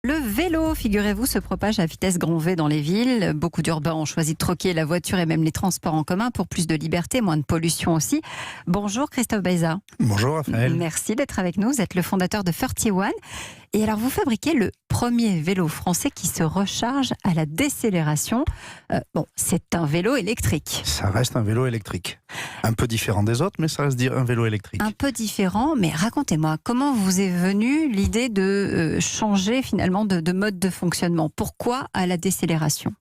Le vélo, figurez-vous, se propage à vitesse grand V dans les villes. Beaucoup d'urbains ont choisi de troquer la voiture et même les transports en commun pour plus de liberté, moins de pollution aussi. Bonjour Christophe Beza. Bonjour Raphaël. Merci d'être avec nous. Vous êtes le fondateur de 31. Et alors vous fabriquez le premier vélo français qui se recharge à la décélération. C'est un vélo électrique. Ça reste un vélo électrique. Un peu différent des autres, mais ça reste un vélo électrique. Un peu différent, mais racontez-moi, comment vous est venue l'idée de changer finalement de mode de fonctionnement? Pourquoi à la décélération?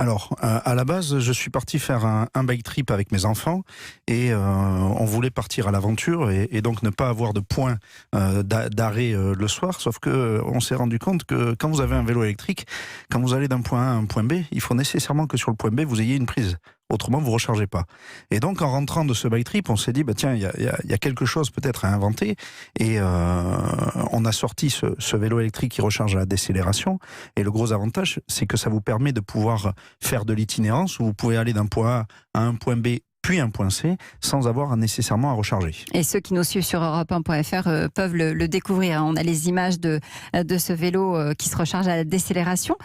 Alors, à la base, je suis parti faire un bike trip avec mes enfants et on voulait partir à l'aventure et donc ne pas avoir de point d'arrêt le soir. Sauf que on s'est rendu compte que quand vous avez un vélo électrique, quand vous allez d'un point A à un point B, il faut nécessairement que sur le point B, vous ayez une prise. Autrement, vous ne rechargez pas. Et donc, en rentrant de ce bike trip, on s'est dit, tiens, il y a quelque chose peut-être à inventer. Et on a sorti ce vélo électrique qui recharge à la décélération. Et le gros avantage, c'est que ça vous permet de pouvoir faire de l'itinérance où vous pouvez aller d'un point A à un point B, puis un point C, sans avoir nécessairement à recharger. Et ceux qui nous suivent sur europe1.fr peuvent le découvrir. On a les images de ce vélo qui se recharge à la décélération.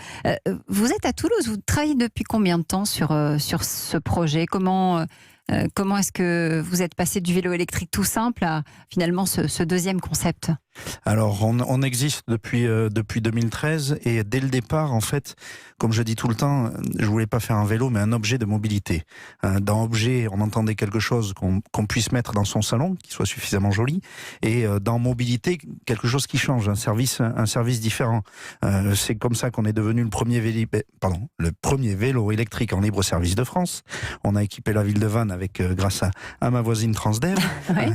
Vous êtes à Toulouse, vous travaillez depuis combien de temps sur ce projet? Comment est-ce que vous êtes passé du vélo électrique tout simple à finalement ce deuxième concept? Alors, on existe depuis 2013 et dès le départ, en fait, comme je dis tout le temps, je voulais pas faire un vélo, mais un objet de mobilité. Dans objet, on entendait quelque chose qu'on puisse mettre dans son salon, qui soit suffisamment joli, et dans mobilité, quelque chose qui change, un service différent. C'est comme ça qu'on est devenu le premier vélo électrique en libre service de France. On a équipé la ville de Vannes avec grâce à ma voisine Transdev. Oui.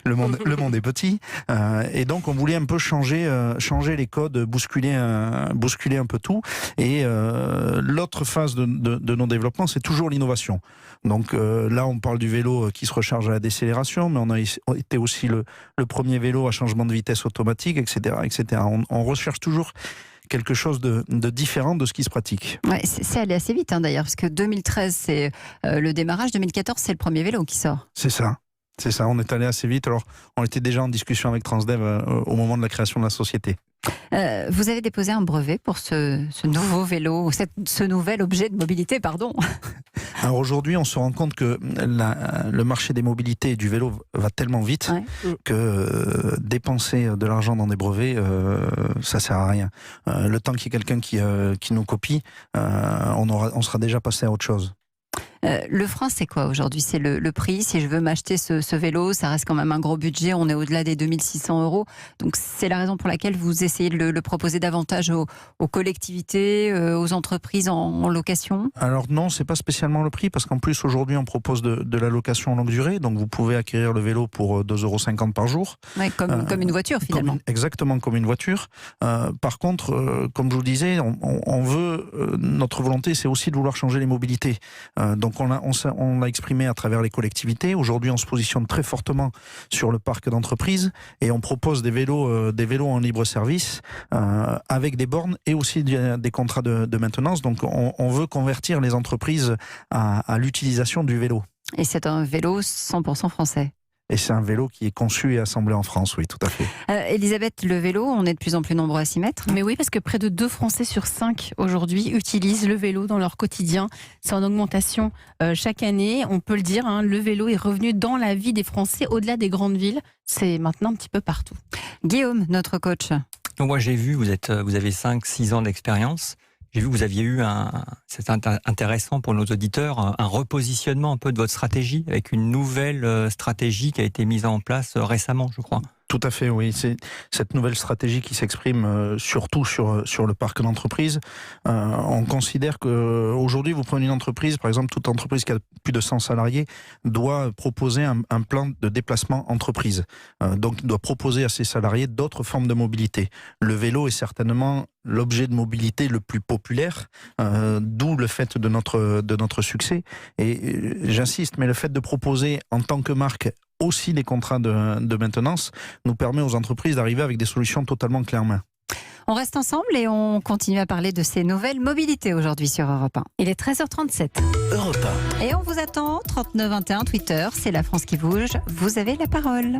Le monde est petit. Et donc on voulait un peu changer les codes, bousculer un peu tout. Et l'autre phase de nos développements, c'est toujours l'innovation. Donc là, on parle du vélo qui se recharge à la décélération, mais on a été aussi le premier vélo à changement de vitesse automatique, etc., etc. On recherche toujours quelque chose de différent de ce qui se pratique. Ouais, c'est allé assez vite d'ailleurs, parce que 2013, c'est le démarrage, 2014, c'est le premier vélo qui sort. C'est ça. C'est ça, on est allé assez vite. Alors, on était déjà en discussion avec Transdev au moment de la création de la société. Vous avez déposé un brevet pour ce nouveau vélo, ce nouvel objet de mobilité, pardon. Alors aujourd'hui, on se rend compte que le marché des mobilités et du vélo va tellement vite que dépenser de l'argent dans des brevets, ça sert à rien. Le temps qu'il y ait quelqu'un qui nous copie, on sera déjà passé à autre chose. Le frein, c'est quoi aujourd'hui? C'est le prix. Si je veux m'acheter ce vélo, ça reste quand même un gros budget. On est au-delà des 2600 €. Donc c'est la raison pour laquelle vous essayez de le proposer davantage aux collectivités, aux entreprises en location? Alors non, c'est pas spécialement le prix, parce qu'en plus aujourd'hui on propose de la location longue durée. Donc vous pouvez acquérir le vélo pour 2,50 € par jour. Ouais, comme une voiture finalement. Exactement comme une voiture. Par contre, comme je vous disais, on veut, notre volonté, c'est aussi de vouloir changer les mobilités. Donc on l'a exprimé à travers les collectivités. Aujourd'hui, on se positionne très fortement sur le parc d'entreprises et on propose des vélos en libre service avec des bornes et aussi des contrats de maintenance. Donc on veut convertir les entreprises à l'utilisation du vélo. Et c'est un vélo 100% français? Et c'est un vélo qui est conçu et assemblé en France, oui, tout à fait. Elisabeth, le vélo, on est de plus en plus nombreux à s'y mettre. Mais oui, parce que près de 2 Français sur 5 aujourd'hui utilisent le vélo dans leur quotidien. C'est en augmentation chaque année. On peut le dire, le vélo est revenu dans la vie des Français au-delà des grandes villes. C'est maintenant un petit peu partout. Guillaume, notre coach. Donc moi j'ai vu, vous avez 5-6 ans d'expérience. J'ai vu que vous aviez eu c'est intéressant pour nos auditeurs, un repositionnement un peu de votre stratégie, avec une nouvelle stratégie qui a été mise en place récemment, je crois. Tout à fait, oui. C'est cette nouvelle stratégie qui s'exprime surtout sur le parc d'entreprise. On considère qu'aujourd'hui, vous prenez une entreprise, par exemple, toute entreprise qui a plus de 100 salariés doit proposer un plan de déplacement entreprise. Donc, doit proposer à ses salariés d'autres formes de mobilité. Le vélo est certainement l'objet de mobilité le plus populaire, d'où le fait de notre succès. Et j'insiste, mais le fait de proposer en tant que marque aussi des contrats de maintenance nous permet aux entreprises d'arriver avec des solutions totalement clés en main. On reste ensemble et on continue à parler de ces nouvelles mobilités aujourd'hui sur Europe 1. Il est 13h37. Europe 1. Et on vous attend, 3921 Twitter, c'est la France qui bouge. Vous avez la parole.